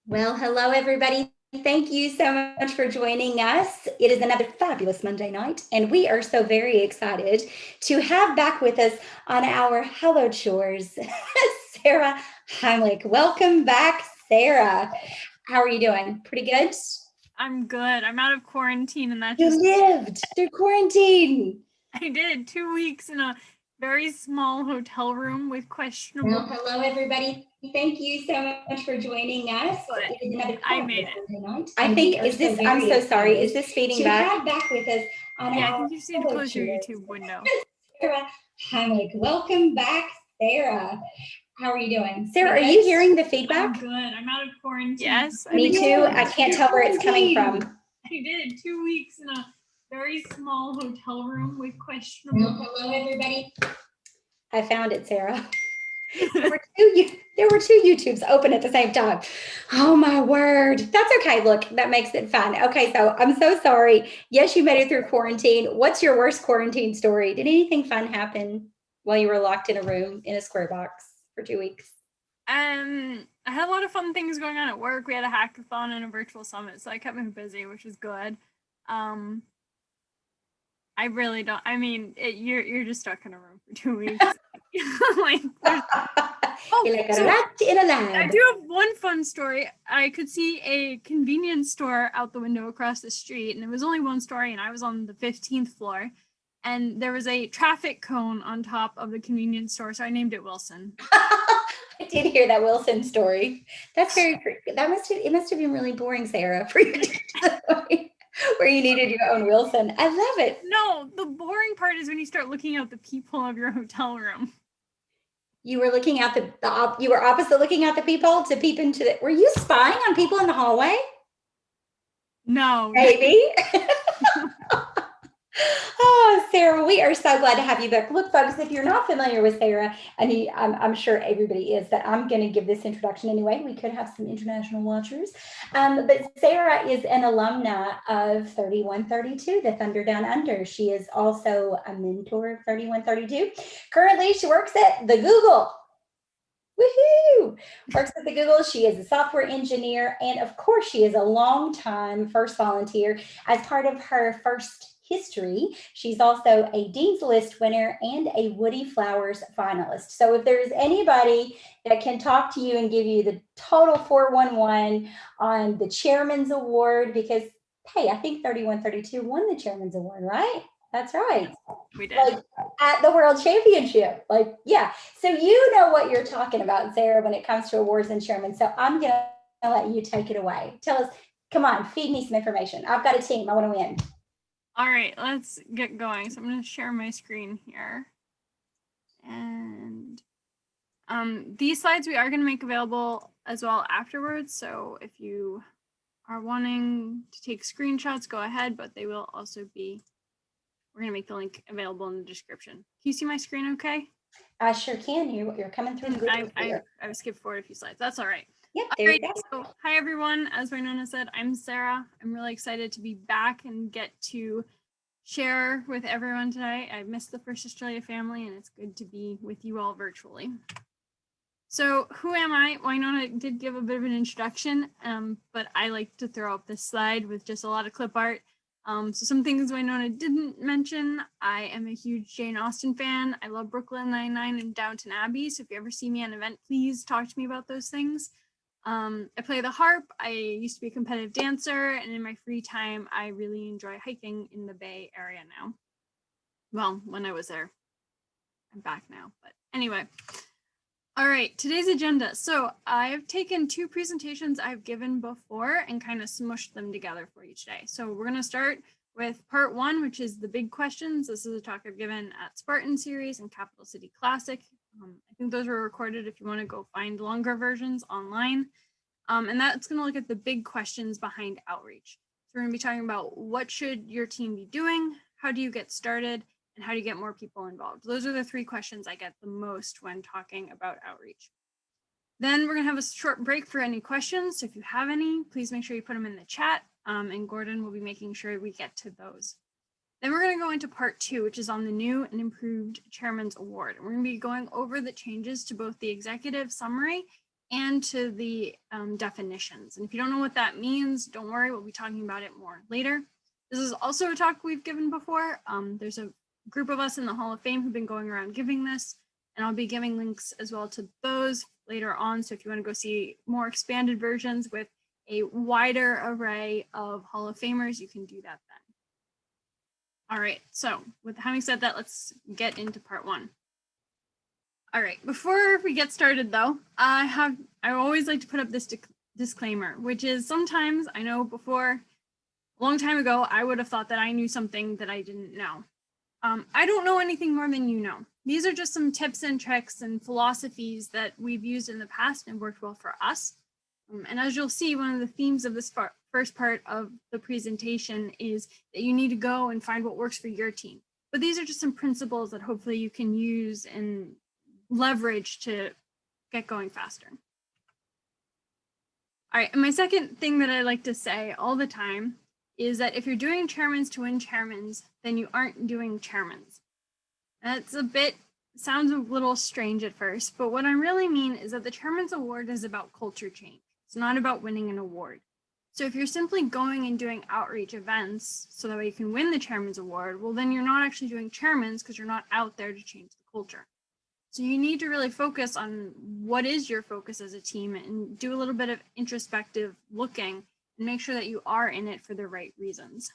Well, hello, everybody. Thank you so much for joining us. It is another fabulous Monday night, and we are so very excited to have back with us on our Hello Chores, Sarah Heimlich. Welcome back, Sarah. How are you doing? Pretty good? I'm good. I'm out of quarantine, and that You just lived through quarantine. I did 2 weeks in a very small hotel room with questionable. Well, hello, everybody. Thank you so much for joining us. But It is another I made it. Monday night. I think, is this, I'm so sorry, is this feeding to back? have back with us on Yeah, I our think you just need to Hello close your Chores. YouTube window. Sarah Heimlich. Welcome back, Sarah. How are you doing? Sarah, are you hearing the I'm feedback? good. I'm out of quarantine. Yes. Me too. I can't tell where it's coming from. I did 2 weeks in a very small hotel room with questionable. Well, hello, everybody. I found it, Sarah. There were two YouTubes open at the same time. Oh my word. That's okay. Look, that makes it fun. Okay, so I'm so sorry. Yes, you made it through quarantine. What's your worst quarantine story? Did anything fun happen while you were locked in a room in a square box for 2 weeks? I had a lot of fun things going on at work. We had a hackathon and a virtual summit, so I kept me busy, which was good. I really don't. I mean, you're just stuck in a room for 2 weeks. like, You're like a rat in a lab. I do have one fun story. I could see a convenience store out the window across the street, and it was only one story, and I was on the 15th floor, and there was a traffic cone on top of the convenience store, so I named it Wilson. I did hear that Wilson story. That's very. It must have been really boring, Sarah, for you to where you needed your own Wilson. I love it. No, the boring part is when you start looking out the peephole of your hotel room. You were looking out you were opposite looking out the people to peep into the. Were you spying on people in the hallway? No. Maybe. Oh, Sarah, we are so glad to have you back. Look, folks, if you're not familiar with Sarah, and I'm sure everybody is, but I'm going to give this introduction anyway. We could have some international watchers. But Sarah is an alumna of 3132, the Thunder Down Under. She is also a mentor of 3132. Currently, she works at the Google. Woohoo! Works at the Google. She is a software engineer. And of course, she is a long-time first volunteer as part of her first history. She's also a Dean's List winner and a Woody Flowers finalist. So if there's anybody that can talk to you and give you the total 411 on the Chairman's Award, because, hey, I think 3132 won the Chairman's Award, right? That's right. We did. Like at the World Championship. Like, yeah. So you know what you're talking about, Sarah, when it comes to awards and chairman. So I'm going to let you take it away. Tell us, come on, feed me some information. I've got a team. I want to win. All right, let's get going. So I'm going to share my screen here. And these slides we are going to make available as well afterwards. So if you are wanting to take screenshots, go ahead, but they will also be, we're going to make the link available in the description. Can you see my screen okay? I sure can. You're coming through. I skipped forward a few slides. That's all right. Yep, there you go. So, hi, everyone. As Wynonna said, I'm Sarah. I'm really excited to be back and get to share with everyone today. I missed the First Australia family, and it's good to be with you all virtually. So who am I? Wynonna did give a bit of an introduction, but I like to throw up this slide with just a lot of clip art. So some things Wynonna didn't mention. I am a huge Jane Austen fan. I love Brooklyn Nine-Nine and Downton Abbey. So if you ever see me at an event, please talk to me about those things. I play the harp. I used to be a competitive dancer, and in my free time, I really enjoy hiking in the Bay Area now. Well, when I was there, I'm back now, but anyway. All right, today's agenda. So I've taken two presentations I've given before and kind of smushed them together for you today. So we're going to start with part one, which is the big questions. This is a talk I've given at Spartan Series and Capital City Classic. I think those were recorded if you want to go find longer versions online. And that's going to look at the big questions behind outreach. So we're going to be talking about what should your team be doing, how do you get started, and how do you get more people involved? Those are the three questions I get the most when talking about outreach. Then we're going to have a short break for any questions. So if you have any, please make sure you put them in the chat, and Gordon will be making sure we get to those. Then we're going to go into part two, which is on the new and improved Chairman's Award. We're going to be going over the changes to both the executive summary and to the definitions. And if you don't know what that means, don't worry, we'll be talking about it more later. This is also a talk we've given before. There's a group of us in the Hall of Fame who've been going around giving this, and I'll be giving links as well to those later on. So if you want to go see more expanded versions with a wider array of Hall of Famers, you can do that then. All right, so with having said that, let's get into part one. All right, before we get started though, I always like to put up this disclaimer, which is sometimes, I know before, a long time ago, I would have thought that I knew something that I didn't know. I don't know anything more than you know. These are just some tips and tricks and philosophies that we've used in the past and worked well for us. And as you'll see, one of the themes of this first part of the presentation is that you need to go and find what works for your team. But these are just some principles that hopefully you can use and leverage to get going faster. All right, and my second thing that I like to say all the time is that if you're doing chairmans to win chairmans, then you aren't doing chairmans. That's sounds a little strange at first, but what I really mean is that the Chairman's Award is about culture change. It's not about winning an award. So if you're simply going and doing outreach events so that way you can win the Chairman's Award, well, then you're not actually doing chairmans because you're not out there to change the culture. So you need to really focus on what is your focus as a team and do a little bit of introspective looking and make sure that you are in it for the right reasons.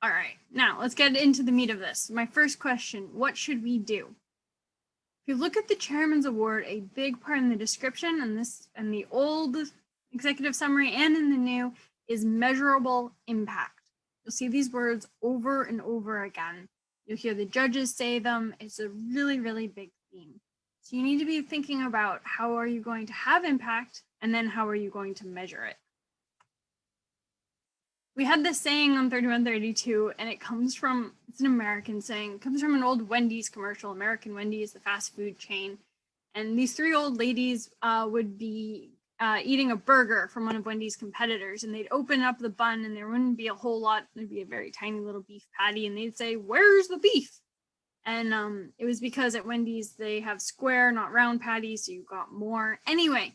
All right, now let's get into the meat of this. My first question, what should we do? If you look at the Chairman's Award, a big part in the description and the old executive summary and in the new is measurable impact. You'll see these words over and over again. You'll hear the judges say them. It's a really, really big theme. So you need to be thinking about how are you going to have impact and then how are you going to measure it? We had this saying on 3132, and it's an American saying, it comes from an old Wendy's commercial. American Wendy's, the fast food chain. And these three old ladies would be eating a burger from one of Wendy's competitors, and they'd open up the bun and there wouldn't be a whole lot. There'd be a very tiny little beef patty, and they'd say, "Where's the beef?" And it was because at Wendy's, they have square, not round patties, so you got more. Anyway,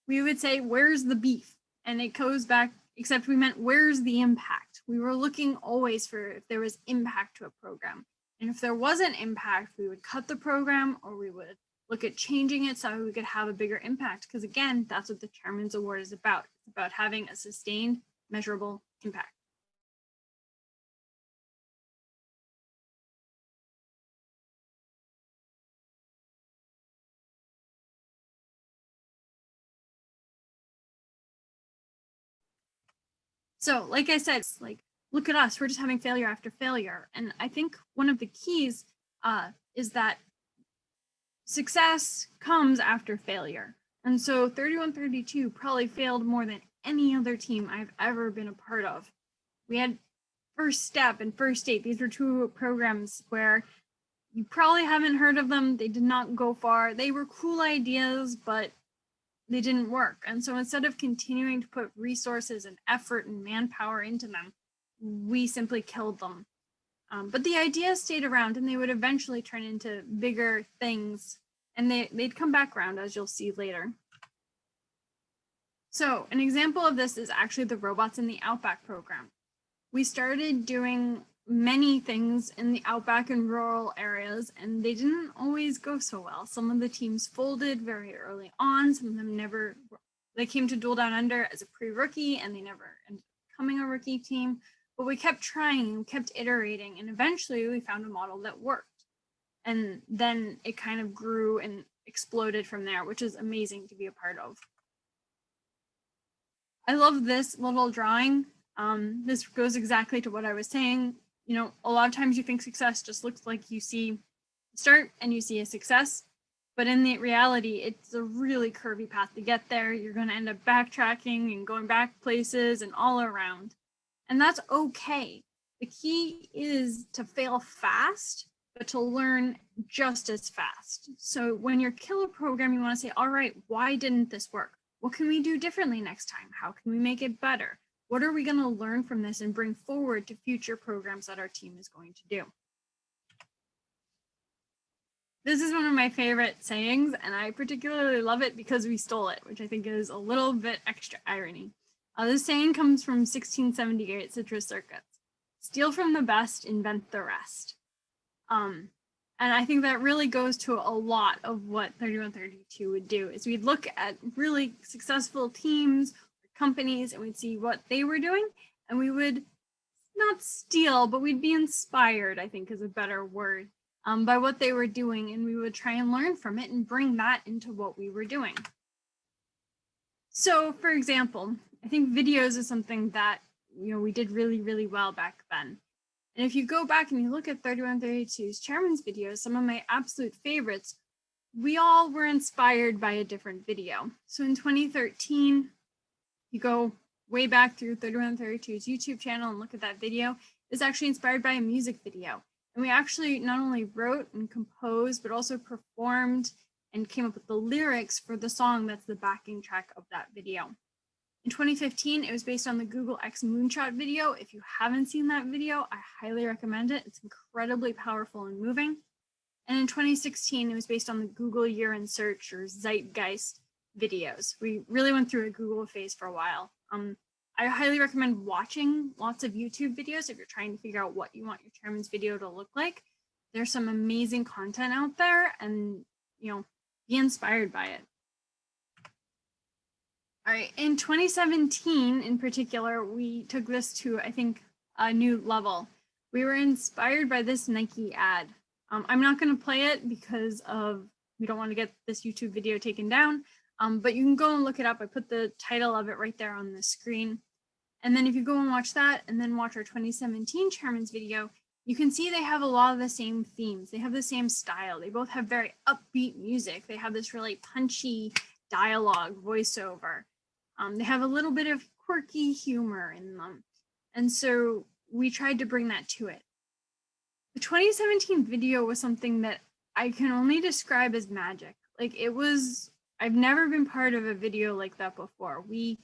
we would say, "Where's the beef?" And it goes back, except we meant, where's the impact? We were looking always for if there was impact to a program. And if there wasn't impact, we would cut the program or we would look at changing it so we could have a bigger impact. Because again, that's what the Chairman's Award is about. It's about having a sustained, measurable impact. So like I said, it's like, look at us, we're just having failure after failure. And I think one of the keys is that success comes after failure. And so 3132 probably failed more than any other team I've ever been a part of. We had First Step and First Date. These were two programs where you probably haven't heard of them. They did not go far. They were cool ideas, but they didn't work. And so instead of continuing to put resources and effort and manpower into them, we simply killed them. But the ideas stayed around and they would eventually turn into bigger things and they'd come back around, as you'll see later. So an example of this is actually the Robots in the Outback program. We started doing many things in the Outback and rural areas, and they didn't always go so well. Some of the teams folded very early on. Some of them they came to Dual Down Under as a pre-rookie and they never ended up becoming a rookie team. But we kept trying, we kept iterating, and eventually we found a model that worked. And then it kind of grew and exploded from there, which is amazing to be a part of. I love this little drawing. This goes exactly to what I was saying. You know, a lot of times you think success just looks like you see a start and you see a success, but in the reality, it's a really curvy path to get there. You're going to end up backtracking and going back places and all around. And that's okay. The key is to fail fast, but to learn just as fast. So when you kill a program, you want to say, all right, why didn't this work? What can we do differently next time? How can we make it better? What are we going to learn from this and bring forward to future programs that our team is going to do? This is one of my favorite sayings, and I particularly love it because we stole it, which I think is a little bit extra irony. This saying comes from 1678 Citrus Circuits. Steal from the best, invent the rest. And I think that really goes to a lot of what 3132 would do, is we'd look at really successful teams or companies and we'd see what they were doing, and we would not steal, but we'd be inspired, I think is a better word, by what they were doing, and we would try and learn from it and bring that into what we were doing. So for example, I think videos is something that, you know, we did really, really well back then. And if you go back and you look at 3132's chairman's videos, some of my absolute favorites, we all were inspired by a different video. So in 2013, you go way back through 3132's YouTube channel and look at that video, it's actually inspired by a music video. And we actually not only wrote and composed, but also performed and came up with the lyrics for the song that's the backing track of that video. In 2015, it was based on the Google X Moonshot video. If you haven't seen that video, I highly recommend it. It's incredibly powerful and moving. And in 2016, it was based on the Google Year in Search or Zeitgeist videos. We really went through a Google phase for a while. I highly recommend watching lots of YouTube videos if you're trying to figure out what you want your chairman's video to look like. There's some amazing content out there, and, you know, be inspired by it. All right, in 2017 in particular, we took this to, I think, a new level. We were inspired by this Nike ad. I'm not going to play it because we don't want to get this YouTube video taken down, but you can go and look it up. I put the title of it right there on the screen. And then if you go and watch that and then watch our 2017 chairman's video, you can see they have a lot of the same themes. They have the same style. They both have very upbeat music. They have this really punchy dialogue, voiceover. They have a little bit of quirky humor in them. And so we tried to bring that to it. The 2017 video was something that I can only describe as magic. Like, it was, I've never been part of a video like that before. We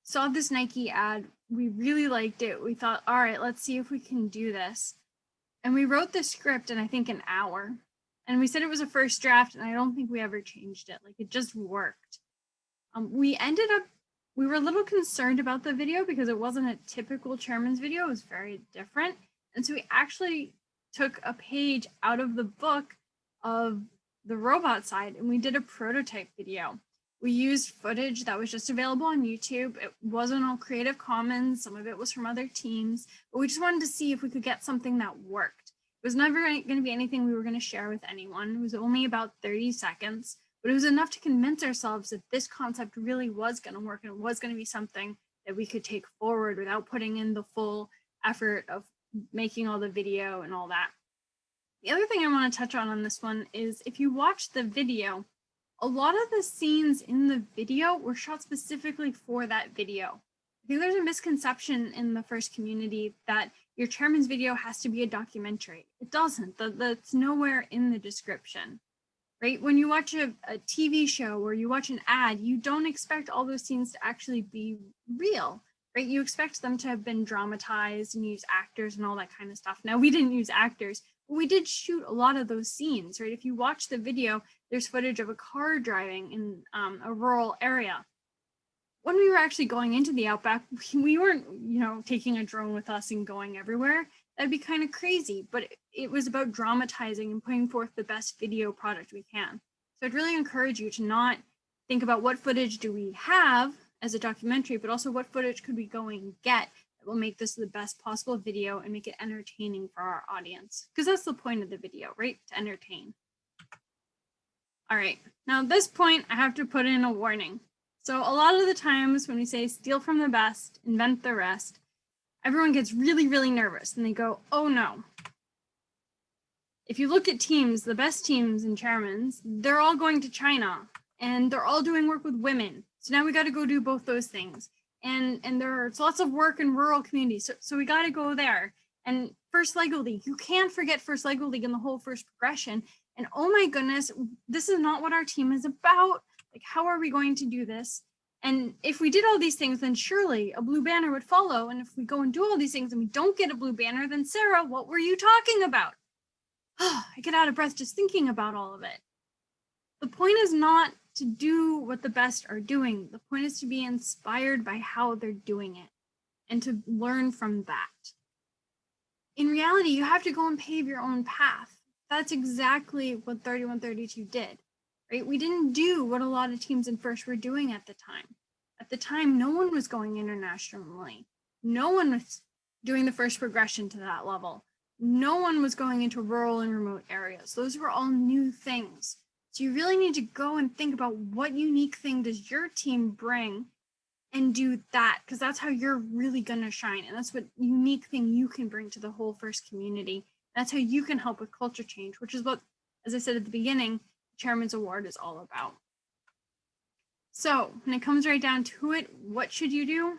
saw this Nike ad. We really liked it. We thought, all right, let's see if we can do this. And we wrote the script in, I think, an hour. And we said it was a first draft, and I don't think we ever changed it. Like, it just worked. We were a little concerned about the video because it wasn't a typical chairman's video. It was very different. And so we actually took a page out of the book of the robot side, and we did a prototype video. We used footage that was just available on YouTube. It wasn't all Creative Commons. Some of it was from other teams, but we just wanted to see if we could get something that worked. It was never going to be anything we were going to share with anyone. It was only about 30 seconds, but it was enough to convince ourselves that this concept really was going to work, and it was going to be something that we could take forward without putting in the full effort of making all the video and all that. The other thing I want to touch on this one is if you watch the video, a lot of the scenes in the video were shot specifically for that video. I think there's a misconception in the FRC community that your chairman's video has to be a documentary. It doesn't. That's nowhere in the description, right? When you watch a TV show or you watch an ad, you don't expect all those scenes to actually be real, right? You expect them to have been dramatized and use actors and all that kind of stuff. Now, we didn't use actors, but we did shoot a lot of those scenes, right? If you watch the video, there's footage of a car driving in a rural area. When we were actually going into the outback, we weren't, taking a drone with us and going everywhere. That'd be kind of crazy, but it was about dramatizing and putting forth the best video product we can. So I'd really encourage you to not think about what footage do we have as a documentary, but also what footage could we go and get that will make this the best possible video and make it entertaining for our audience. Because that's the point of the video, right? To entertain. All right, now at this point, I have to put in a warning. So a lot of the times when we say steal from the best, invent the rest, everyone gets really, really nervous and they go, oh no. If you look at teams, the best teams and chairmans, they're all going to China and they're all doing work with women. So now we got to go do both those things. And there's lots of work in rural communities. So we got to go there. And first LEGO League, you can't forget first LEGO League and the whole first progression. And oh my goodness, this is not what our team is about. Like, how are we going to do this? And if we did all these things, then surely a blue banner would follow. And if we go and do all these things and we don't get a blue banner, then Sarah, what were you talking about? I get out of breath just thinking about all of it. The point is not to do what the best are doing. The point is to be inspired by how they're doing it and to learn from that. In reality, you have to go and pave your own path. That's exactly what 3132 did, right? We didn't do what a lot of teams in FIRST were doing at the time. At the time, no one was going internationally. No one was doing the first progression to that level. No one was going into rural and remote areas. Those were all new things. So you really need to go and think about what unique thing does your team bring and do that, because that's how you're really going to shine. And that's what unique thing you can bring to the whole FIRST community. That's how you can help with culture change, which is what, as I said at the beginning, the Chairman's Award is all about. So when it comes right down to it, what should you do?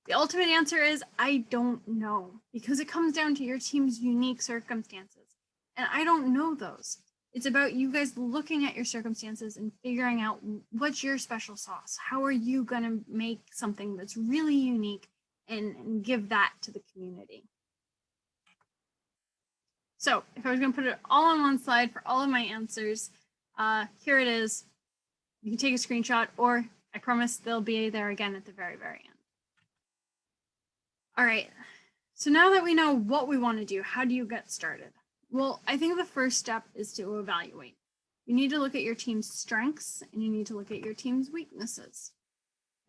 The ultimate answer is, I don't know, because it comes down to your team's unique circumstances. And I don't know those. It's about you guys looking at your circumstances and figuring out what's your special sauce. How are you going to make something that's really unique and give that to the community? So if I was going to put it all on one slide for all of my answers, here it is. You can take a screenshot, or I promise they'll be there again at the very, very end. All right, so now that we know what we want to do, how do you get started? Well, I think the first step is to evaluate. You need to look at your team's strengths and you need to look at your team's weaknesses.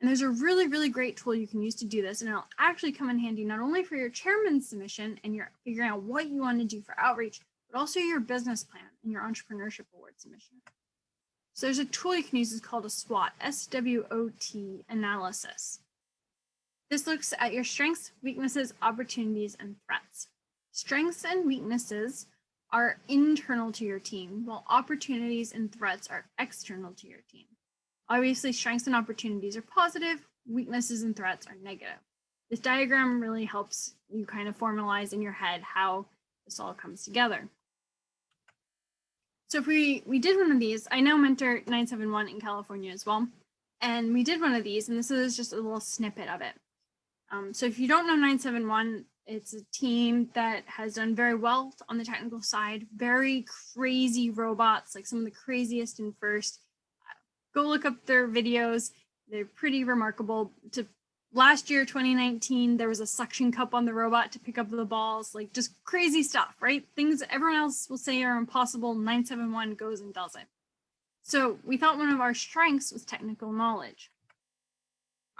And there's a really, really great tool you can use to do this, and it'll actually come in handy not only for your chairman's submission and you're figuring out what you want to do for outreach, but also your business plan and your entrepreneurship award submission. So there's a tool you can use, it's called a SWOT, S-W-O-T analysis. This looks at your strengths, weaknesses, opportunities, and threats. Strengths and weaknesses are internal to your team, while opportunities and threats are external to your team. Obviously, strengths and opportunities are positive, weaknesses and threats are negative. This diagram really helps you kind of formalize in your head how this all comes together. So if we did one of these, I now mentor 971 in California as well, and we did one of these, and this is just a little snippet of it. So if you don't know 971, it's a team that has done very well on the technical side, very crazy robots, like some of the craziest in FIRST. Go look up their videos. They're pretty remarkable. Last year, 2019, there was a suction cup on the robot to pick up the balls, like just crazy stuff, right? Things that everyone else will say are impossible, 971 goes and does it. So we thought one of our strengths was technical knowledge.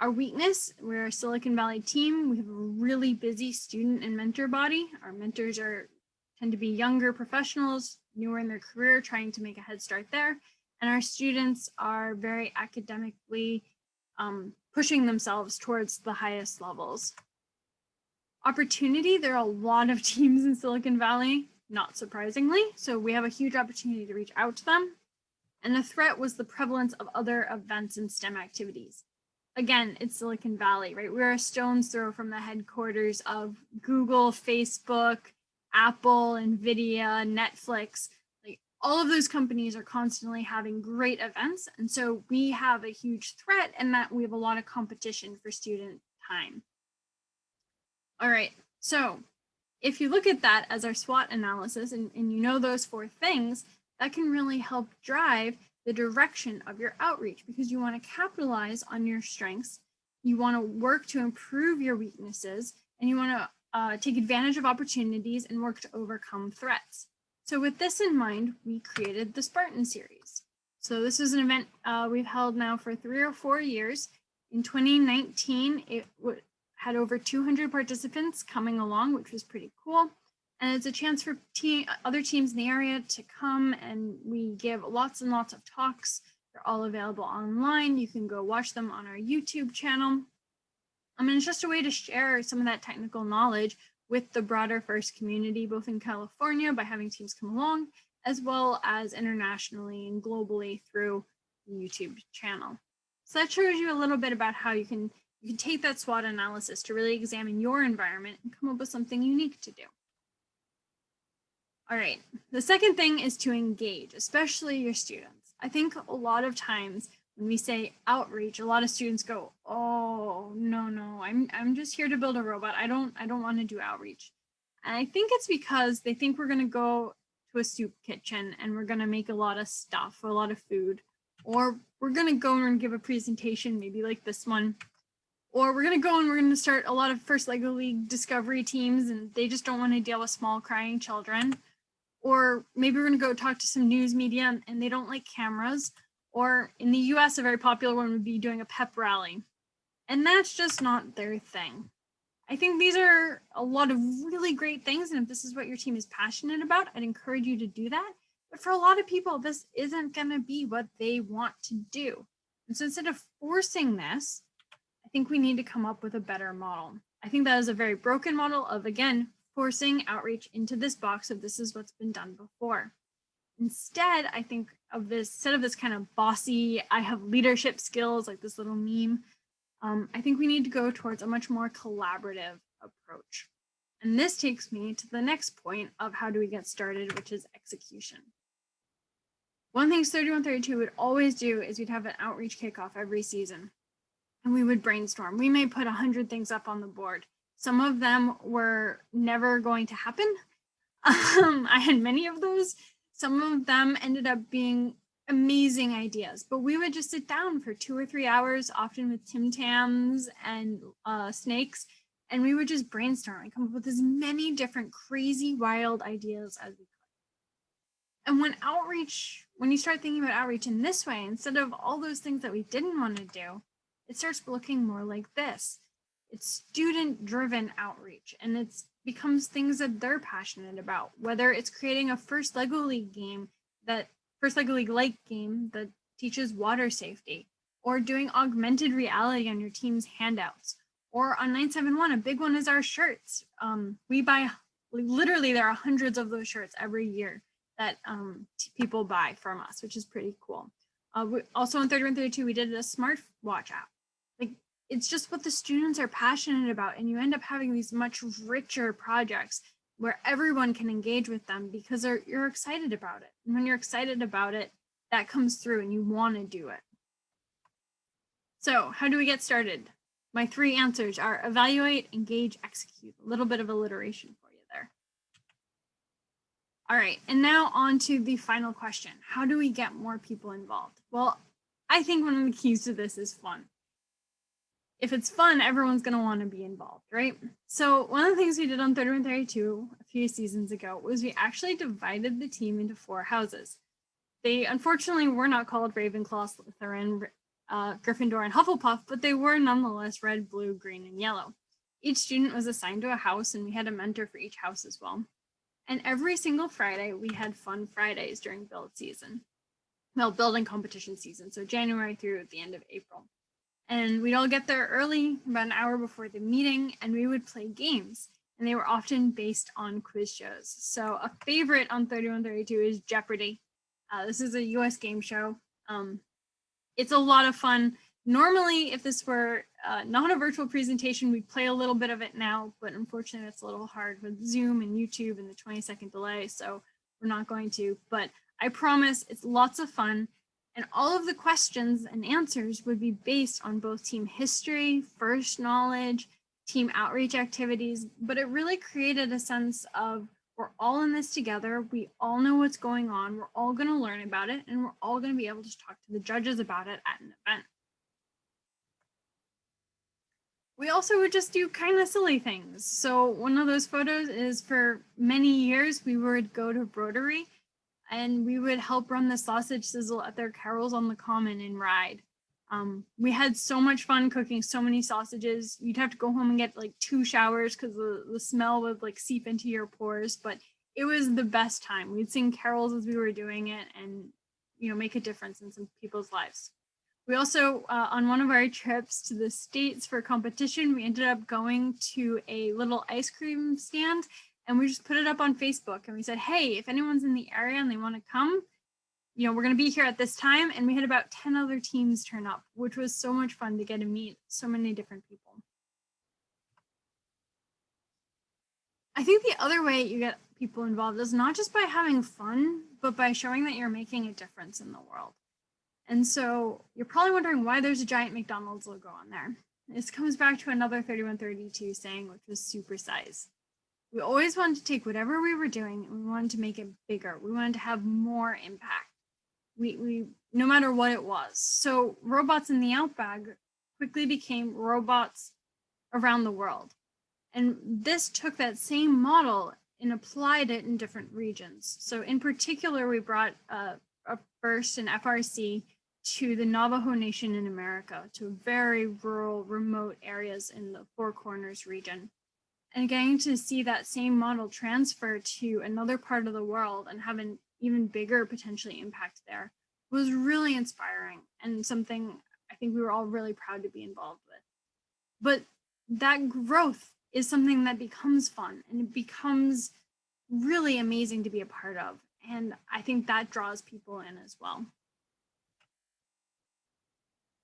Our weakness, we're a Silicon Valley team. We have a really busy student and mentor body. Our mentors tend to be younger professionals, newer in their career, trying to make a head start there. And our students are very academically pushing themselves towards the highest levels. Opportunity, there are a lot of teams in Silicon Valley, not surprisingly. So we have a huge opportunity to reach out to them. And the threat was the prevalence of other events and STEM activities. Again, it's Silicon Valley, right? We're a stone's throw from the headquarters of Google, Facebook, Apple, NVIDIA, Netflix. Like all of those companies are constantly having great events. And so we have a huge threat in that we have a lot of competition for student time. All right, so if you look at that as our SWOT analysis and you know those 4 things, that can really help drive the direction of your outreach, because you want to capitalize on your strengths, you want to work to improve your weaknesses, and you want to take advantage of opportunities and work to overcome threats. So with this in mind, we created the Spartan series. So this is an event we've held now for 3 or 4 years. In 2019, it had over 200 participants coming along, which was pretty cool. And it's a chance for other teams in the area to come, and we give lots and lots of talks. They're all available online. You can go watch them on our YouTube channel. And it's just a way to share some of that technical knowledge with the broader FIRST community, both in California by having teams come along, as well as internationally and globally through the YouTube channel. So that shows you a little bit about how you can take that SWOT analysis to really examine your environment and come up with something unique to do. All right, the second thing is to engage, especially your students. I think a lot of times when we say outreach, a lot of students go, "Oh, no, I'm just here to build a robot. I don't want to do outreach." And I think it's because they think we're going to go to a soup kitchen and we're going to make a lot of stuff, a lot of food, or we're going to go and give a presentation, maybe like this one, or we're going to go and we're going to start a lot of first LEGO League discovery teams and they just don't want to deal with small crying children. Or maybe we're going to go talk to some news media and they don't like cameras. Or in the US, a very popular one would be doing a pep rally. And that's just not their thing. I think these are a lot of really great things. And if this is what your team is passionate about, I'd encourage you to do that. But for a lot of people, this isn't going to be what they want to do. And so instead of forcing this, I think we need to come up with a better model. I think that is a very broken model of, again, forcing outreach into this box of this is what's been done before. Instead, I think of this, instead of this kind of bossy, I have leadership skills, like this little meme, I think we need to go towards a much more collaborative approach. And this takes me to the next point of how do we get started, which is execution. One thing 3132 would always do is we'd have an outreach kickoff every season. And we would brainstorm. We may put 100 things up on the board. Some of them were never going to happen. I had many of those. Some of them ended up being amazing ideas, but we would just sit down for 2 or 3 hours, often with Tim Tams and snakes, and we would just brainstorm and come up with as many different crazy, wild ideas as we could. And when you start thinking about outreach in this way, instead of all those things that we didn't want to do, it starts looking more like this. It's student-driven outreach, and it becomes things that they're passionate about, whether it's creating a first LEGO League game, first LEGO League-like game that teaches water safety, or doing augmented reality on your team's handouts, or on 971, a big one is our shirts. We buy, literally there are hundreds of those shirts every year that people buy from us, which is pretty cool. Also in 3132, we did a smartwatch app. Like, it's just what the students are passionate about, and you end up having these much richer projects where everyone can engage with them because you're excited about it. And when you're excited about it, that comes through and you want to do it. So how do we get started? My 3 answers are evaluate, engage, execute. A little bit of alliteration for you there. All right, and now on to the final question. How do we get more people involved? Well, I think one of the keys to this is fun. If it's fun, everyone's going to want to be involved, right? So one of the things we did on 3132 a few seasons ago was we actually divided the team into 4 houses. They unfortunately were not called Ravenclaw, Slytherin, Gryffindor, and Hufflepuff, but they were nonetheless red, blue, green, and yellow. Each student was assigned to a house, and we had a mentor for each house as well. And every single Friday, we had fun Fridays during building competition season, so January through the end of April. And we'd all get there early, about an hour before the meeting, and we would play games. And they were often based on quiz shows. So a favorite on 3132 is Jeopardy! This is a US game show. It's a lot of fun. Normally, if this were not a virtual presentation, we'd play a little bit of it now, but unfortunately it's a little hard with Zoom and YouTube and the 20-second delay, so we're not going to. But I promise it's lots of fun. And all of the questions and answers would be based on both team history, first knowledge, team outreach activities, but it really created a sense of we're all in this together, we all know what's going on, we're all going to learn about it, and we're all going to be able to talk to the judges about it at an event. We also would just do kind of silly things. So one of those photos is for many years, we would go to Rotary and we would help run the sausage sizzle at their carols on the common in Ride. We had so much fun cooking so many sausages. You'd have to go home and get like 2 showers because the smell would like seep into your pores, but it was the best time. We'd sing carols as we were doing it and, you know, make a difference in some people's lives. We also, on one of our trips to the States for competition, we ended up going to a little ice cream stand and we just put it up on Facebook and we said, hey, if anyone's in the area and they want to come, you know, we're going to be here at this time. And we had about 10 other teams turn up, which was so much fun to get to meet so many different people. I think the other way you get people involved is not just by having fun, but by showing that you're making a difference in the world. And so you're probably wondering why there's a giant McDonald's logo on there. This comes back to another 3132 saying, which was supersize. We always wanted to take whatever we were doing and we wanted to make it bigger. We wanted to have more impact. We no matter what it was. So robots in the Outback quickly became robots around the world. And this took that same model and applied it in different regions. So in particular, we brought a first an FRC to the Navajo Nation in America, to very rural, remote areas in the Four Corners region. And getting to see that same model transfer to another part of the world and have an even bigger potentially impact there was really inspiring and something I think we were all really proud to be involved with. But that growth is something that becomes fun and it becomes really amazing to be a part of. And I think that draws people in as well.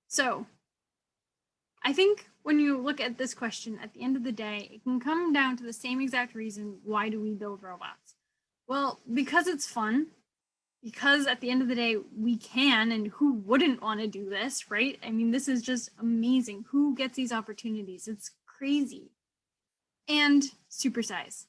So I think when you look at this question, at the end of the day, it can come down to the same exact reason, why do we build robots? Well, because it's fun, because at the end of the day, we can, and who wouldn't want to do this, right? I mean, this is just amazing. Who gets these opportunities? It's crazy. And supersize.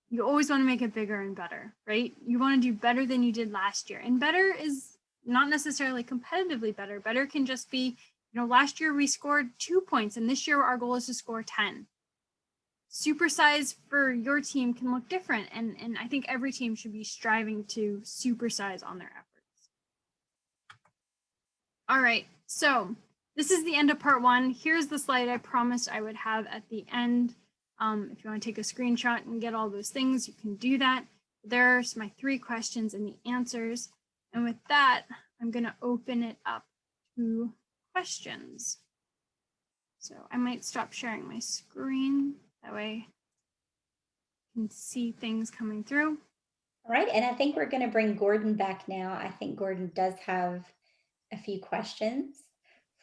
You always want to make it bigger and better, right? You want to do better than you did last year. And better is not necessarily competitively better. Better can just be, last year we scored 2 points and this year our goal is to score 10. Supersize for your team can look different. And I think every team should be striving to supersize on their efforts. All right, so this is the end of part 1. Here's the slide I promised I would have at the end. If you want to take a screenshot and get all those things, you can do that. There's my 3 questions and the answers. And with that, I'm going to open it up to questions. So I might stop sharing my screen. That way I can see things coming through. All right, and I think we're going to bring Gordon back now. I think Gordon does have a few questions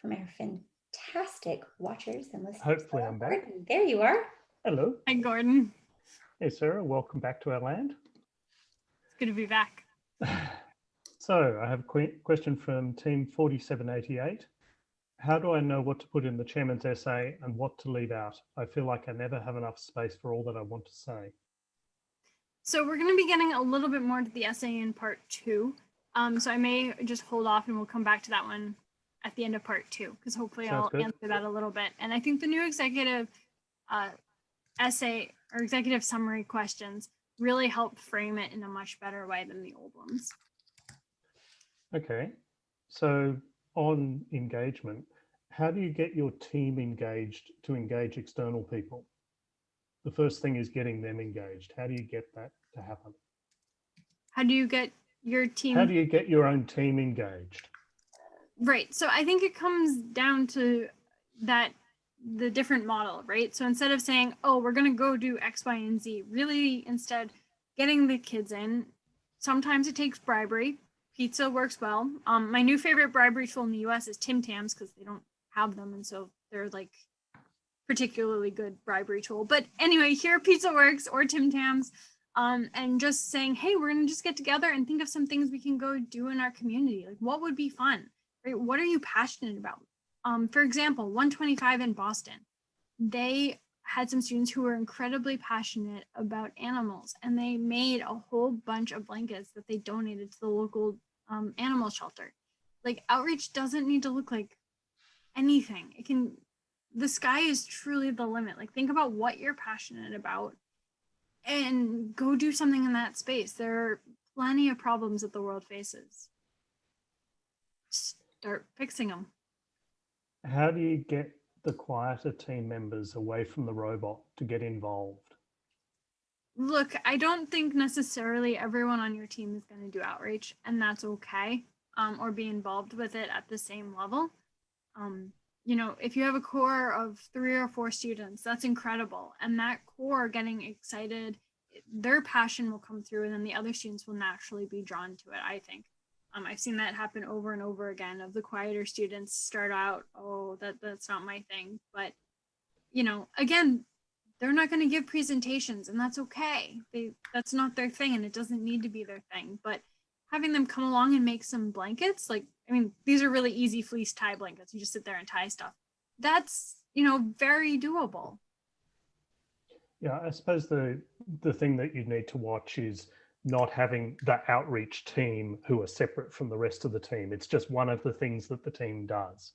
from our fantastic watchers and listeners. Hopefully I'm back. Gordon, there you are. Hello. Hi, Gordon. Hey, Sarah. Welcome back to our land. It's good to be back. So I have a question from Team 4788. How do I know what to put in the chairman's essay and what to leave out? I feel like I never have enough space for all that I want to say. So we're going to be getting a little bit more to the essay in part 2. So I may just hold off and we'll come back to that one at the end of part 2, because hopefully Sounds I'll good. answer that a little bit. And I think the new executive essay or executive summary questions really help frame it in a much better way than the old ones. Okay. So on engagement, how do you get your team engaged to engage external people? The first thing is getting them engaged. How do you get that to happen? How do you get your team? How do you get your own team engaged? Right. So I think it comes down to the different model, right? So instead of saying, oh, we're going to go do X, Y, and Z, really instead getting the kids in. Sometimes it takes bribery. Pizza works well. My new favorite bribery tool in the US is Tim Tams, because they don't have them. And so they're like particularly good bribery tool. But anyway, here Pizza Works or Tim Tams, and just saying, hey, we're going to just get together and think of some things we can go do in our community. Like, what would be fun, right? What are you passionate about? For example, 125 in Boston, they had some students who were incredibly passionate about animals, and they made a whole bunch of blankets that they donated to the local animal shelter. Like, outreach doesn't need to look like anything. The sky is truly the limit. Like, think about what you're passionate about and go do something in that space. There are plenty of problems that the world faces. Start fixing them. How do you get the quieter team members away from the robot to get involved? Look, I don't think necessarily everyone on your team is going to do outreach, and that's okay, or be involved with it at the same level. If you have a core of 3 or 4 students, that's incredible. And that core getting excited, their passion will come through, and then the other students will naturally be drawn to it, I think. I've seen that happen over and over again, of the quieter students start out, oh, that's not my thing. But, again, they're not going to give presentations, and that's okay. That's not their thing, and it doesn't need to be their thing. But having them come along and make some blankets, these are really easy fleece tie blankets. You just sit there and tie stuff. That's, very doable. Yeah, I suppose the thing that you need to watch is not having the outreach team who are separate from the rest of the team. It's just one of the things that the team does.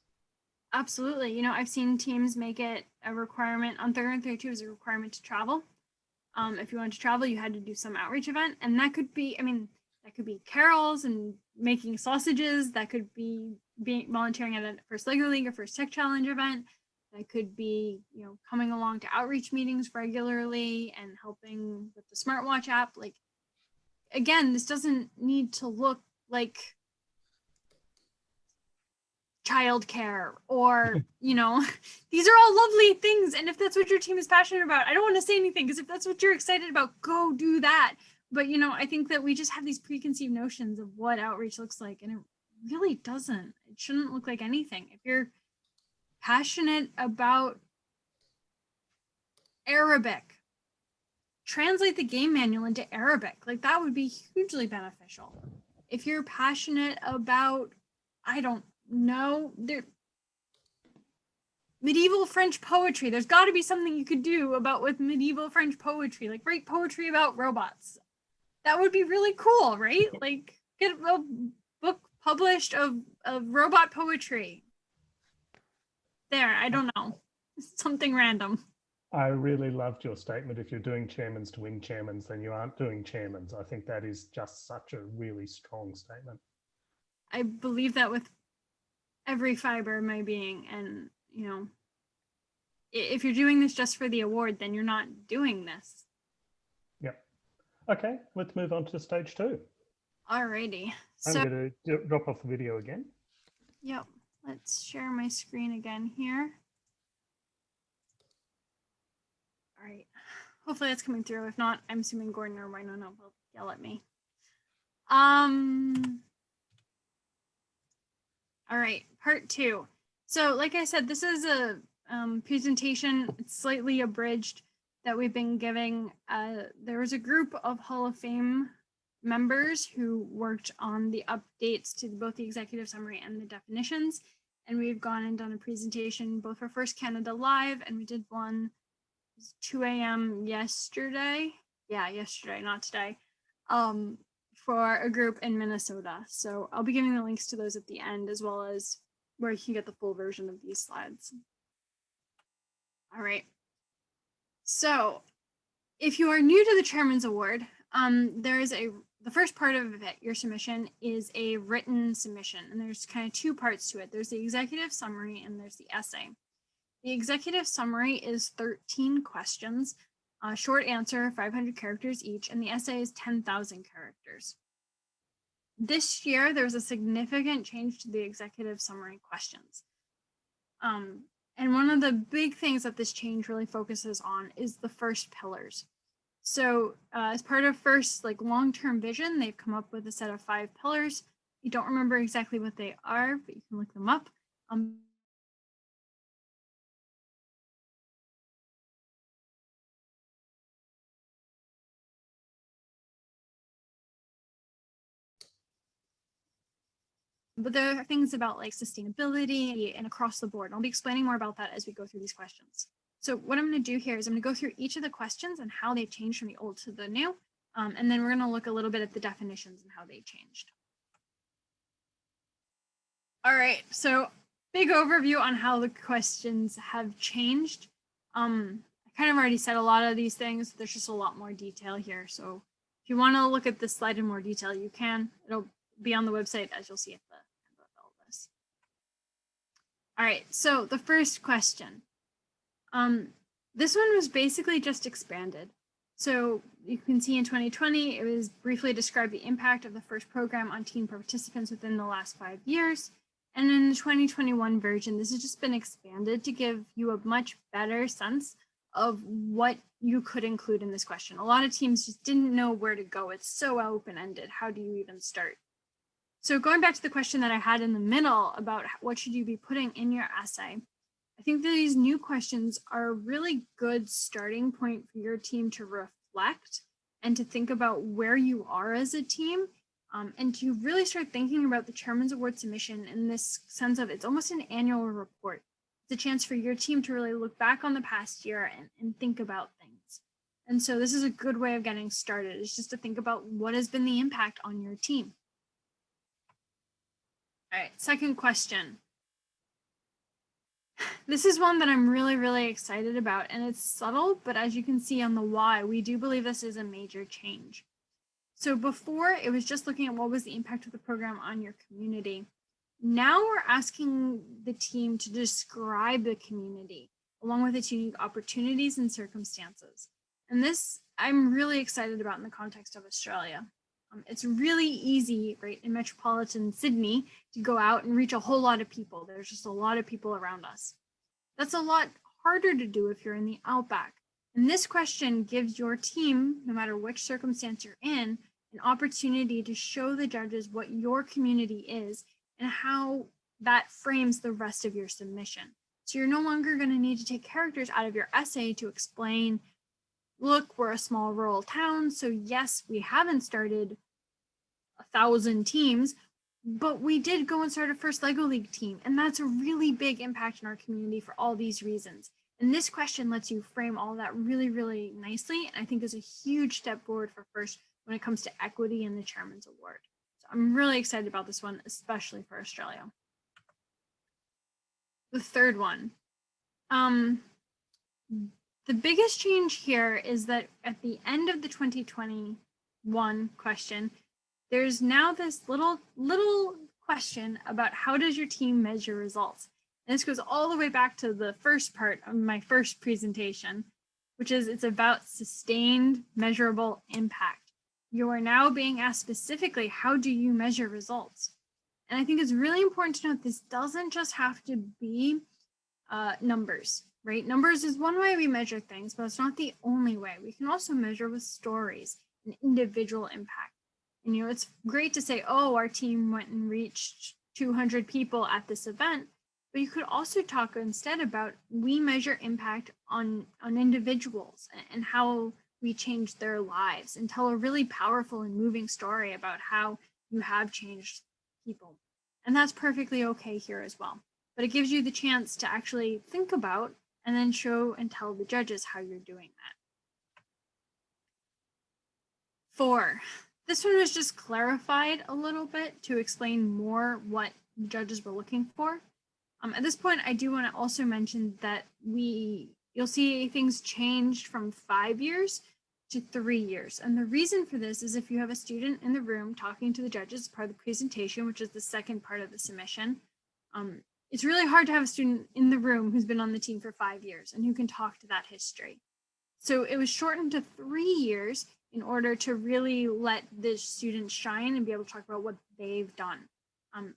Absolutely. You know, I've seen teams make it a requirement on 3132 is a requirement to travel. If you wanted to travel, you had to do some outreach event, and that could be, I mean, that could be carols and making sausages. That could be being volunteering at a First Lego League or First Tech Challenge event. That could be, you know, coming along to outreach meetings regularly and helping with the smartwatch app. Like, again, this doesn't need to look like childcare or, you know, these are all lovely things. And if that's what your team is passionate about, I don't want to say anything, because if that's what you're excited about, go do that. But, you know, I think that we just have these preconceived notions of what outreach looks like, and it really doesn't. It shouldn't look like anything. If you're passionate about Arabic, translate the game manual into Arabic. Like, that would be hugely beneficial. If you're passionate about, I don't know, medieval French poetry, there's got to be something you could do about with medieval French poetry, like write poetry about robots. That would be really cool, right? Like, get a book published of robot poetry. There, I don't know, something random. I really loved your statement. If you're doing chairmans to win chairmans, then you aren't doing chairmans. I think that is just such a really strong statement. I believe that with every fiber of my being. And, you know, if you're doing this just for the award, then you're not doing this. Yep. Okay, let's move on to stage 2. Alrighty. I'm going to drop off the video again. Yep. Let's share my screen again here. All right. Hopefully that's coming through. If not, I'm assuming Gordon or Winona will yell at me. All right, part 2. So like I said, this is a presentation. It's slightly abridged that we've been giving. There was a group of Hall of Fame members who worked on the updates to both the executive summary and the definitions. And we've gone and done a presentation both for First Canada Live, and we did one 2 a.m. yesterday. Yeah, yesterday, not today. For a group in Minnesota. So I'll be giving the links to those at the end, as well as where you can get the full version of these slides. All right. So if you are new to the Chairman's Award, there is the first part of it, your submission, is a written submission. And there's kind of 2 parts to it. There's the executive summary and there's the essay. The executive summary is 13 questions, short answer, 500 characters each, and the essay is 10,000 characters. This year, there was a significant change to the executive summary questions. And one of the big things that this change really focuses on is the first pillars. So as part of FIRST long-term vision, they've come up with a set of 5 pillars. You don't remember exactly what they are, but you can look them up. But there are things about like sustainability and across the board. And I'll be explaining more about that as we go through these questions. So what I'm going to do here is I'm going to go through each of the questions and how they changed from the old to the new. And then we're going to look a little bit at the definitions and how they changed. All right, so big overview on how the questions have changed. I kind of already said a lot of these things. There's just a lot more detail here. So if you want to look at this slide in more detail, you can. It'll be on the website, as you'll see at the end of all this. All right, so the first question. This one was basically just expanded. So you can see in 2020, it was briefly described the impact of the FIRST program on teen participants within the last 5 years. And in the 2021 version, this has just been expanded to give you a much better sense of what you could include in this question. A lot of teams just didn't know where to go. It's so open-ended. How do you even start? So going back to the question that I had in the middle about what should you be putting in your essay, I think that these new questions are a really good starting point for your team to reflect and to think about where you are as a team, and to really start thinking about the Chairman's Award submission in this sense of it's almost an annual report. It's a chance for your team to really look back on the past year and think about things. And so this is a good way of getting started. It's just to think about what has been the impact on your team. All right, second question. This is one that I'm really, really excited about, and it's subtle, but as you can see on the why, we do believe this is a major change. So before, it was just looking at what was the impact of the program on your community. Now we're asking the team to describe the community along with its unique opportunities and circumstances. And this I'm really excited about in the context of Australia. It's really easy, right, in metropolitan Sydney to go out and reach a whole lot of people. There's just a lot of people around us. That's a lot harder to do if you're in the outback. And this question gives your team, no matter which circumstance you're in, an opportunity to show the judges what your community is and how that frames the rest of your submission. So you're no longer going to need to take characters out of your essay to explain, look, we're a small rural town, so yes, we haven't started 1,000 teams, but we did go and start a first Lego League team, and that's a really big impact in our community for all these reasons. And this question lets you frame all that really, really nicely, and I think is a huge step forward for FIRST when it comes to equity and the Chairman's Award. So I'm really excited about this one, especially for Australia. The third one. The biggest change here is that at the end of the 2021 question, there's now this little question about how does your team measure results? And this goes all the way back to the first part of my first presentation, which is it's about sustained measurable impact. You are now being asked specifically, how do you measure results? And I think it's really important to note this doesn't just have to be numbers, right? Numbers is one way we measure things, but it's not the only way. We can also measure with stories and individual impact. And, it's great to say, oh, our team went and reached 200 people at this event, but you could also talk instead about we measure impact on individuals and how we changed their lives, and tell a really powerful and moving story about how you have changed people. And that's perfectly okay here as well. But it gives you the chance to actually think about and then show and tell the judges how you're doing that. 4. This one was just clarified a little bit to explain more what the judges were looking for. At this point, I do want to also mention that you'll see things changed from 5 years to 3 years. And the reason for this is if you have a student in the room talking to the judges as part of the presentation, which is the second part of the submission, it's really hard to have a student in the room who's been on the team for 5 years and who can talk to that history. So it was shortened to 3 years in order to really let the students shine and be able to talk about what they've done.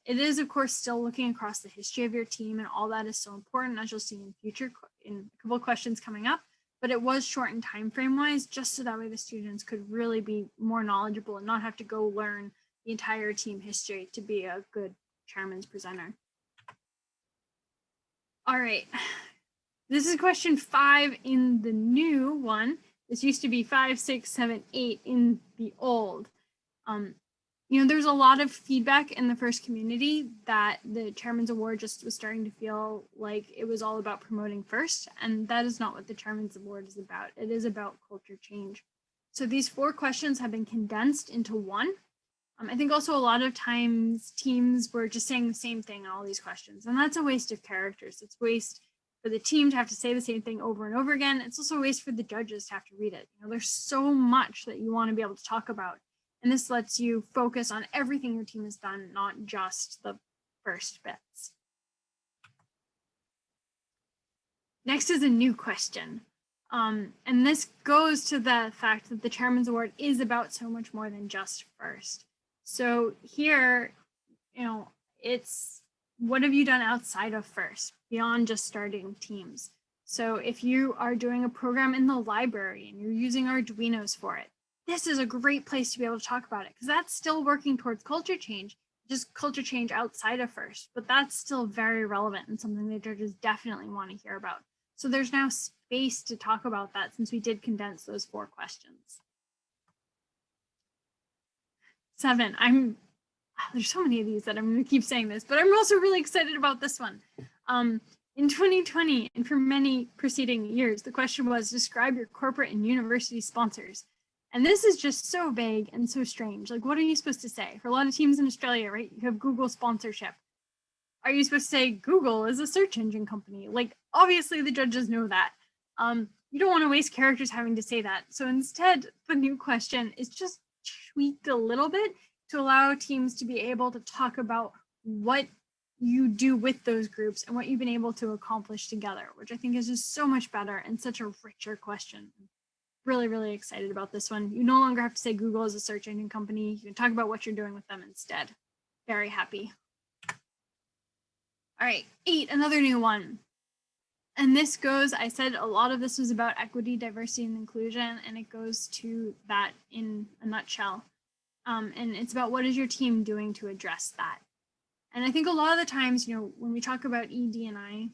It is, of course, still looking across the history of your team, and all that is so important, as you'll see in a couple of questions coming up, but it was shortened time frame wise, just so that way the students could really be more knowledgeable and not have to go learn the entire team history to be a good chairman's presenter. All right, this is question 5 in the new one. This used to be 5, 6, 7, 8 in the old. There's a lot of feedback in the FIRST community that the Chairman's Award just was starting to feel like it was all about promoting FIRST, and that is not what the Chairman's Award is about. It is about culture change. So these 4 questions have been condensed into one. I think also a lot of times teams were just saying the same thing in all these questions, and that's a waste of characters. It's waste for the team to have to say the same thing over and over again. It's also a waste for the judges to have to read it. There's so much that you want to be able to talk about. And this lets you focus on everything your team has done, not just the first bits. Next is a new question. And this goes to the fact that the Chairman's Award is about so much more than just FIRST. So here, it's what have you done outside of FIRST, beyond just starting teams? So if you are doing a program in the library and you're using Arduinos for it, this is a great place to be able to talk about it, because that's still working towards culture change, just culture change outside of FIRST, but that's still very relevant and something the judges definitely want to hear about. So there's now space to talk about that since we did condense those 4 questions. 7, there's so many of these that I'm going to keep saying this, but I'm also really excited about this one. In 2020, and for many preceding years, the question was describe your corporate and university sponsors. And this is just so vague and so strange. Like, what are you supposed to say? For a lot of teams in Australia, right, you have Google sponsorship. Are you supposed to say Google is a search engine company? Like, obviously the judges know that. You don't want to waste characters having to say that. So instead, the new question is just tweaked a little bit to allow teams to be able to talk about what you do with those groups and what you've been able to accomplish together, which I think is just so much better and such a richer question. Really, really excited about this one. You no longer have to say Google is a search engine company. You can talk about what you're doing with them instead. Very happy. All right, 8, another new one. And this goes, I said a lot of this was about equity, diversity, and inclusion, and it goes to that in a nutshell. And it's about what is your team doing to address that? And I think a lot of the times, when we talk about ED&I,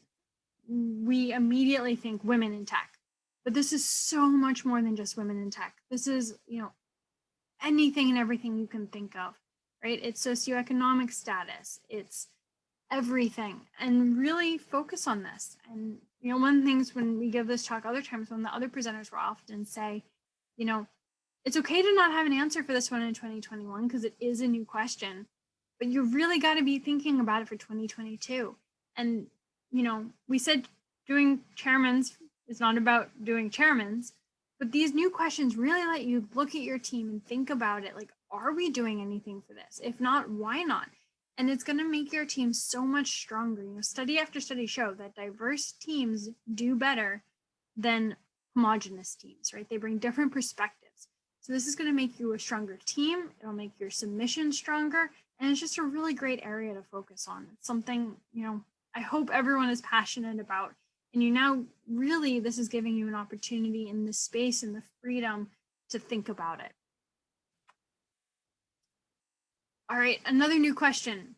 we immediately think women in tech. But this is so much more than just women in tech. This is, anything and everything you can think of, right? It's socioeconomic status, it's everything, and really focus on this. And, one of the things when we give this talk other times, when the other presenters will often say, it's okay to not have an answer for this one in 2021 because it is a new question, but you really got to be thinking about it for 2022. And, we said doing chairman's is not about doing chairman's, but these new questions really let you look at your team and think about it. Like, are we doing anything for this? If not, why not? And it's going to make your team so much stronger. Study after study show that diverse teams do better than homogenous teams, right? They bring different perspectives. So this is going to make you a stronger team. It'll make your submission stronger. And it's just a really great area to focus on. It's something, I hope everyone is passionate about. And really, this is giving you an opportunity in this space and the freedom to think about it. All right, another new question.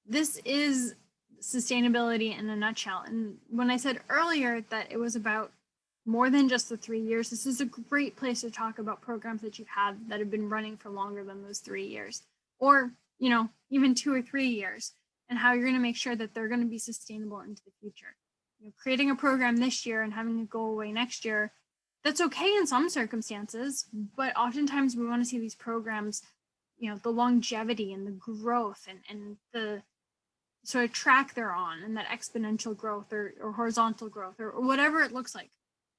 This is sustainability in a nutshell. And when I said earlier that it was about more than just the 3 years, this is a great place to talk about programs that you've had that have been running for longer than those 3 years, or, even 2 or 3 years, and how you're going to make sure that they're going to be sustainable into the future. Creating a program this year and having it go away next year, that's okay in some circumstances, but oftentimes we want to see these programs, the longevity and the growth and the sort of track they're on, and that exponential growth or horizontal growth or whatever it looks like.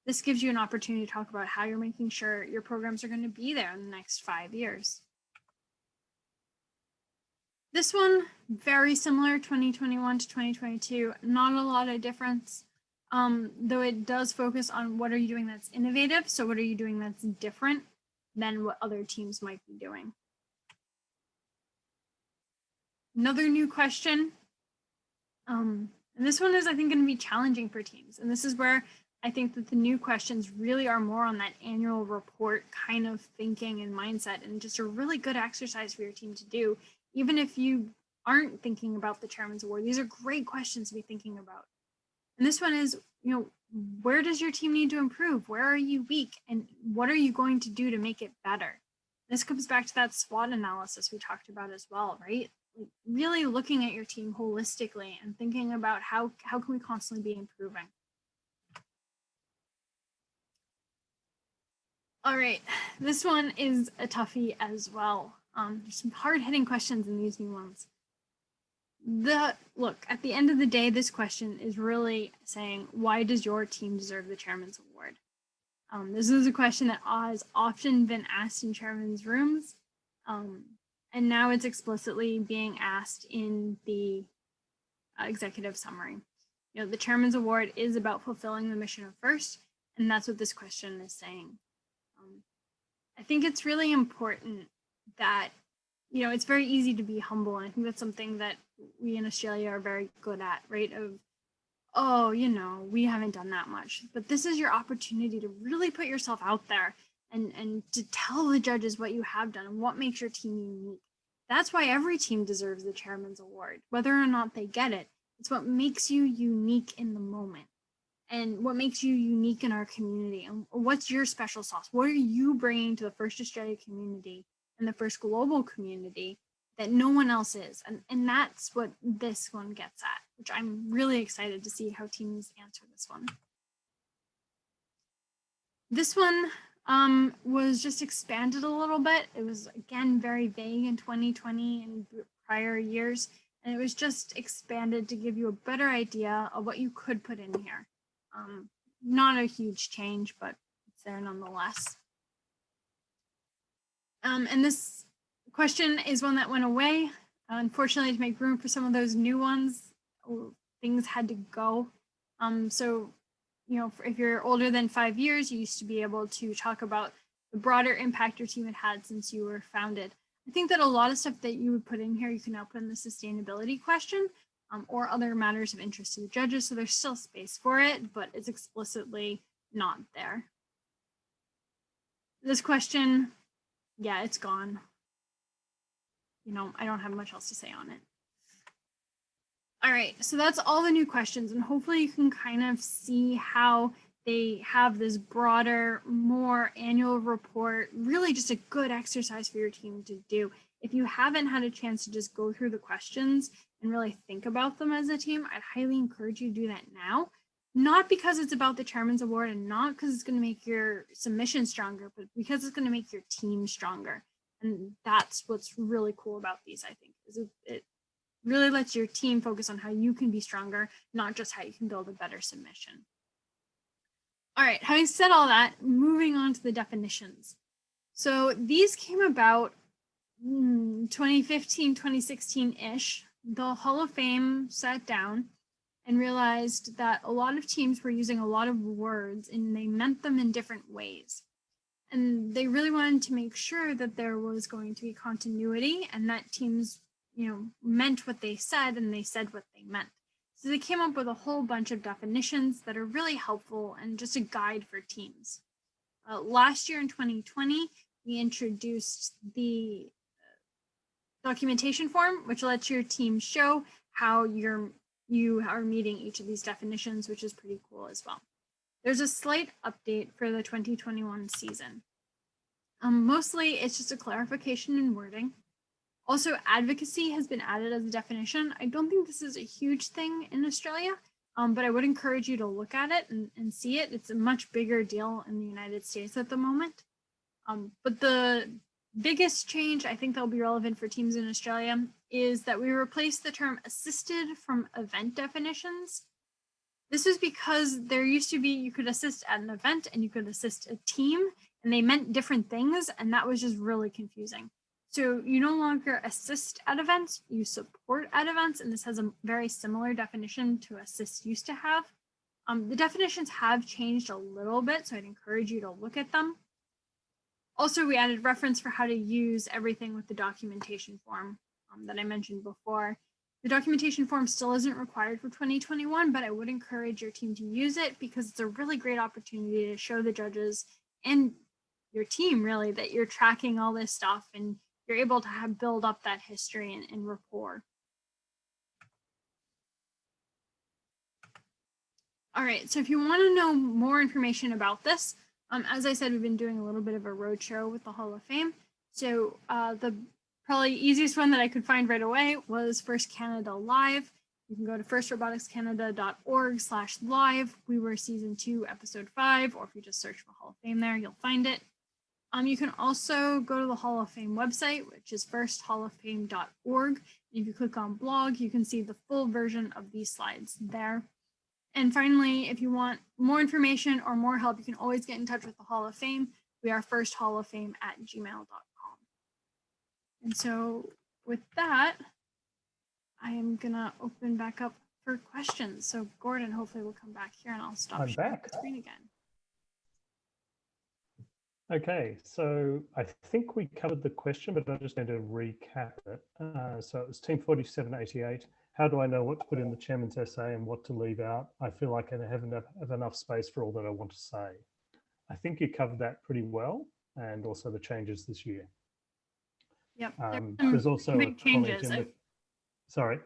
This gives you an opportunity to talk about how you're making sure your programs are going to be there in the next 5 years. This one, very similar, 2021 to 2022, not a lot of difference, though it does focus on what are you doing that's innovative. So what are you doing that's different than what other teams might be doing? Another new question, and this one is, I think, going to be challenging for teams. And this is where I think that the new questions really are more on that annual report kind of thinking and mindset, and just a really good exercise for your team to do. Even if you aren't thinking about the Chairman's Award, these are great questions to be thinking about. And this one is, where does your team need to improve? Where are you weak? And what are you going to do to make it better? This comes back to that SWOT analysis we talked about as well, right? Like really looking at your team holistically and thinking about how can we constantly be improving. All right, this one is a toughie as well. There's some hard-hitting questions in these new ones. Look, at the end of the day, this question is really saying, why does your team deserve the Chairman's Award? This is a question that has often been asked in chairman's rooms, and now it's explicitly being asked in the executive summary. The Chairman's Award is about fulfilling the mission of FIRST, and that's what this question is saying. I think it's really important that, it's very easy to be humble. And I think that's something that we in Australia are very good at, right? Of, oh, we haven't done that much. But this is your opportunity to really put yourself out there and to tell the judges what you have done and what makes your team unique. That's why every team deserves the Chairman's Award, whether or not they get it. It's what makes you unique in the moment and what makes you unique in our community. And what's your special sauce? What are you bringing to the FIRST Australia community and the FIRST global community that no one else is? And that's what this one gets at. which I'm really excited to see how teams answer this one. This one was just expanded a little bit. It was, again, very vague in 2020 and prior years, and it was just expanded to give you a better idea of what you could put in here. Not a huge change, but it's there nonetheless. And this question is one that went away. Unfortunately, to make room for some of those new ones, things had to go. So, you know, if you're older than 5 years, you used to be able to talk about the broader impact your team had had since you were founded. I think that a lot of stuff that you would put in here, you can now put in the sustainability question or other matters of interest to the judges. So there's still space for it, but it's explicitly not there. This question, yeah, it's gone. You know, I don't have much else to say on it. All right, so that's all the new questions, and hopefully you can kind of see how they have this broader, more annual report, really just a good exercise for your team to do. If you haven't had a chance to just go through the questions and really think about them as a team, I'd highly encourage you to do that now. Not because it's about the Chairman's Award and not because it's going to make your submission stronger, but because it's going to make your team stronger. And that's what's really cool about these, I think, is it really lets your team focus on how you can be stronger, not just how you can build a better submission. All right, having said all that, moving on to the definitions. So these came about 2015, 2016-ish. The Hall of Fame sat down and realized that a lot of teams were using a lot of words and they meant them in different ways. And they really wanted to make sure that there was going to be continuity and that teams, you know, meant what they said and they said what they meant. So they came up with a whole bunch of definitions that are really helpful and just a guide for teams. Last year in 2020, we introduced the documentation form, which lets your team show how you are meeting each of these definitions, which is pretty cool as well. There's a slight update for the 2021 season. Mostly it's just a clarification in wording. Also, advocacy has been added as a definition. I don't think this is a huge thing in Australia, but I would encourage you to look at it and see it. It's a much bigger deal in the United States at the moment. But the biggest change I think that'll be relevant for teams in Australia is that we replaced the term assisted from event definitions. This is because there used to be, you could assist at an event and you could assist a team, and they meant different things, and that was just really confusing. So you no longer assist at events, you support at events, and this has a very similar definition to assist used to have. The definitions have changed a little bit, so I'd encourage you to look at them. Also, we added reference for how to use everything with the documentation form that I mentioned before. The documentation form still isn't required for 2021, but I would encourage your team to use it because it's a really great opportunity to show the judges and your team really that you're tracking all this stuff and you're able to build up that history and rapport. All right, so if you want to know more information about this, as I said, we've been doing a little bit of a roadshow with the Hall of Fame. So the probably easiest one that I could find right away was First Canada Live. You can go to firstroboticscanada.org/live. We were season 2, episode 5, or if you just search for Hall of Fame there, you'll find it. You can also go to the Hall of Fame website, which is firsthalloffame.org. If you click on blog, you can see the full version of these slides there. And finally, if you want more information or more help, you can always get in touch with the Hall of Fame. We are firsthalloffame@gmail.com. And so with that, I am gonna open back up for questions. So Gordon, hopefully will come back here and I'll stop sharing the screen again. Okay, so I think we covered the question, but I'm just going to recap it. So it was Team 4788. How do I know what to put in the chairman's essay and what to leave out? I feel like I have enough space for all that I want to say. I think you covered that pretty well, and also the changes this year. Yep. There's also big changes. Sorry.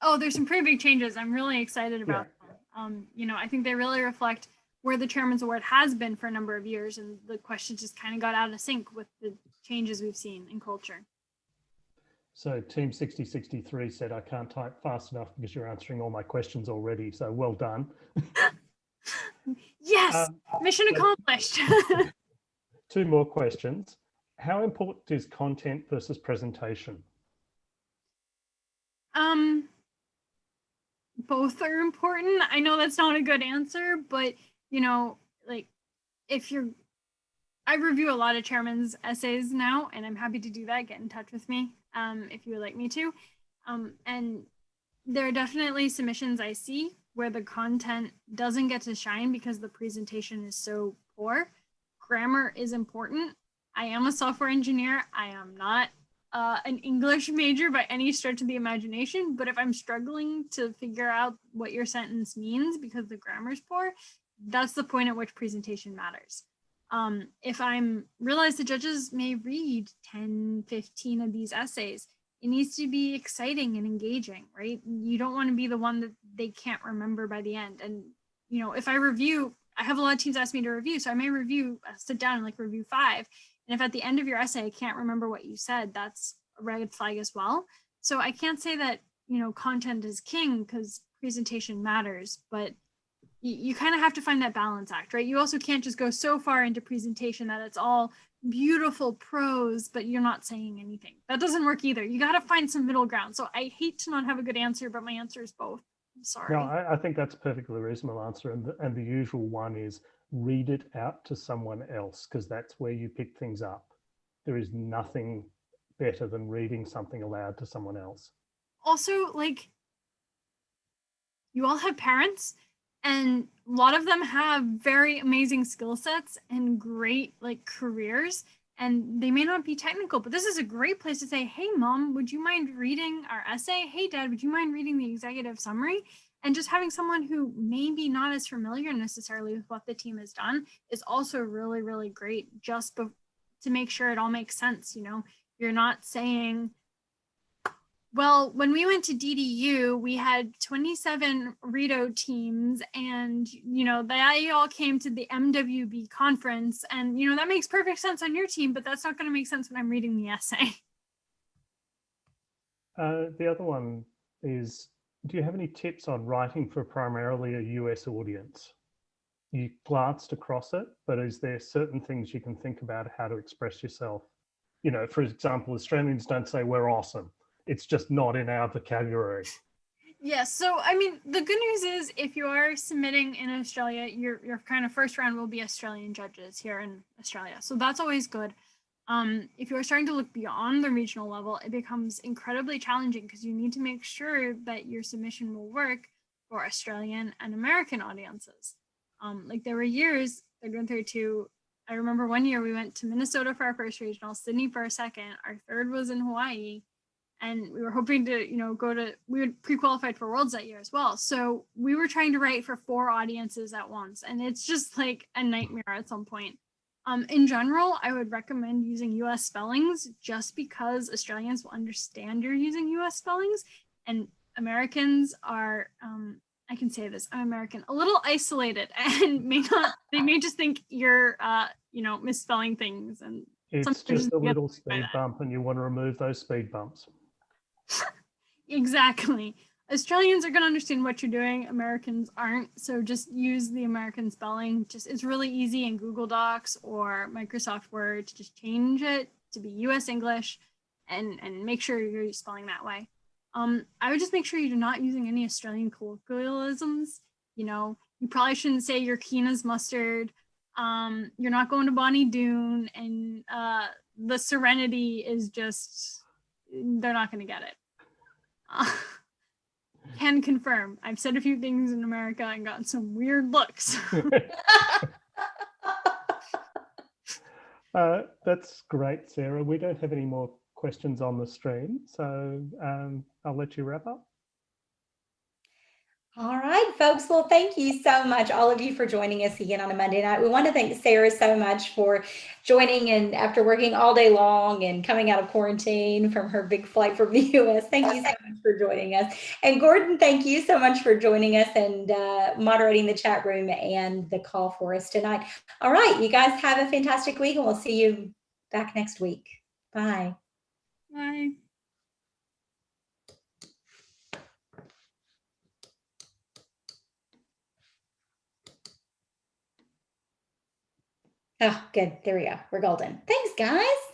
Oh, there's some pretty big changes. I'm really excited about them. You know, I think they really reflect where the Chairman's Award has been for a number of years, and the questions just kind of got out of sync with the changes we've seen in culture. So Team 6063 said, I can't type fast enough because you're answering all my questions already. So well done. Yes, mission accomplished. 2 more questions. How important is content versus presentation? Both are important. I know that's not a good answer, but you know, like I review a lot of chairman's essays now, and I'm happy to do that. Get in touch with me if you would like me to. And there are definitely submissions I see where the content doesn't get to shine because the presentation is so poor. Grammar is important. I am a software engineer. I am not an English major by any stretch of the imagination, but if I'm struggling to figure out what your sentence means because the grammar is poor, that's the point at which presentation matters. If I'm realize the judges may read 10, 15 of these essays, it needs to be exciting and engaging, right? You don't want to be the one that they can't remember by the end. And, you know, if I review, I have a lot of teams ask me to review, so I may sit down and like review 5. And if at the end of your essay, I can't remember what you said, that's a red flag as well. So I can't say that, you know, content is king because presentation matters, but you kind of have to find that balance act, right? You also can't just go so far into presentation that it's all beautiful prose, but you're not saying anything. That doesn't work either. You got to find some middle ground. So I hate to not have a good answer, but my answer is both. I'm sorry. No, I think that's a perfectly reasonable answer. And the usual one is read it out to someone else, because that's where you pick things up. There is nothing better than reading something aloud to someone else. Also, like, you all have parents, and a lot of them have very amazing skill sets and great like careers, and they may not be technical, but this is a great place to say, hey mom, would you mind reading our essay? Hey dad, would you mind reading the executive summary? And just having someone who may be not as familiar necessarily with what the team has done is also really, really great, just to make sure it all makes sense. You know, you're not saying, well, when we went to DDU, we had 27 Rito teams, and, you know, they all came to the MWB conference, and, you know, that makes perfect sense on your team, but that's not going to make sense when I'm reading the essay. The other one is, do you have any tips on writing for primarily a US audience? You glanced across it, but is there certain things you can think about how to express yourself? You know, for example, Australians don't say we're awesome. It's just not in our vocabulary. Yeah, so I mean, the good news is if you are submitting in Australia, your kind of first round will be Australian judges here in Australia. So that's always good. If you're starting to look beyond the regional level, it becomes incredibly challenging because you need to make sure that your submission will work for Australian and American audiences. Like there were years, third 1, third 2, I remember one year we went to Minnesota for our first regional, Sydney for our second, our third was in Hawaii. And we were hoping to, you know, we had pre-qualified for Worlds that year as well. So we were trying to write for 4 audiences at once. And it's just like a nightmare at some point. In general, I would recommend using US spellings just because Australians will understand you're using US spellings. And Americans are, I can say this, I'm American, a little isolated and they may just think you're, you know, misspelling things. And it's just a little speed bump and you want to remove those speed bumps. Exactly. Australians are going to understand what you're doing. Americans aren't. So just use the American spelling. It's really easy in Google Docs or Microsoft Word to just change it to be US English and make sure you're spelling that way. I would just make sure you're not using any Australian colloquialisms. You know, you probably shouldn't say you're keen as mustard. You're not going to Bonnie Doon, and the Serenity is just, they're not going to get it. Can confirm. I've said a few things in America and gotten some weird looks. That's great, Sarah. We don't have any more questions on the stream, so I'll let you wrap up. All right, folks. Well, thank you so much, all of you, for joining us again on a Monday night. We want to thank Sarah so much for joining, and after working all day long and coming out of quarantine from her big flight from the US. Thank you so much for joining us. And Gordon, thank you so much for joining us and moderating the chat room and the call for us tonight. All right, you guys have a fantastic week, and we'll see you back next week. Bye. Bye. Oh, good. There we go. We're golden. Thanks, guys.